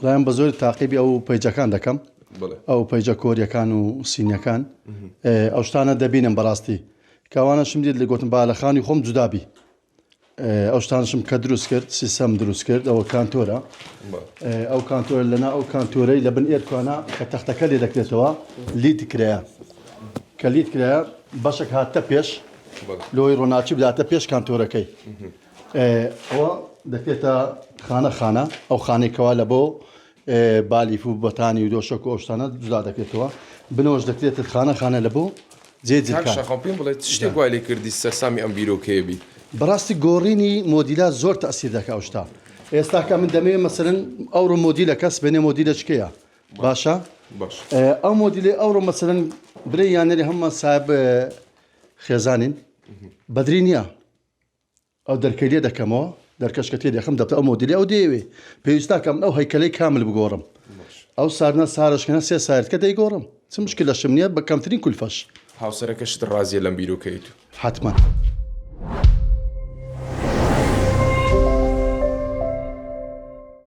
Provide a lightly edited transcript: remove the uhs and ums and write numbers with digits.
ڕایان بە زۆری تاقیبی ئەو پەیجەکان دەکەم بڵێ ئەو پەیجە کۆریەکان و سینیەکان ئەو شتانە دەبینم بەڕاستی کاوانەشم دیت لە گوتم باالەخانی خۆم جودابی ئەو شتانشم کە دروست کرد سیستەم دروست کرد ئەوە کانتۆرە ئەو کانتۆر لەنا ئەو کانتۆرەی لە بن ئێرکوانە کە تەختەکە لێ دەکرێتەوە لید کرایە کە لید کرایە بەشێک هاتە پێش لۆی ڕۆناچی بداتە پێش کانتۆرەکەی ئەوە دەکرێتە خانە ئەو خانێکەوە لە بۆ بالیف و بەتانی و دۆشک و ئەوشتانە جودا دەکرێتەوە بنەوەش دەکرێتە خانە لە بۆ جێجیرکان شەخۆپین بڵێ شتێک وای لێ کردی سەرسامی ئەم بیرۆکەیە بی بەڕاستی گۆڕینی مۆدیلا زۆر تەئسیر دەکات ئەو شتا ئێستا کە من دەمەوێت مەسەرەن ئەوڕۆ مۆدیلە کەس بێنێ مۆدیلە چکەیە باشە باش ئەو مۆدیلێ ئەوڕۆ مەسەرەن برێ یانەری هەموو ساحب خێزانین بەدری نییە ئەو دەرکەی لێ دەکەمەوە دەرکەشکەتی دەخم دەبتە ئەو مۆدیلی ئەو دەیەوێ پێویستا کەم ئەو هەیکەلەی کامل بگۆڕم ئەو سارنە سارشکەنە سێ سایرکە دەیگۆڕم چ مشکلەشم نییە بە کەمترین کولفەش هاوسەرەکەشت ڕازیە لەم بیرۆکەیت حتما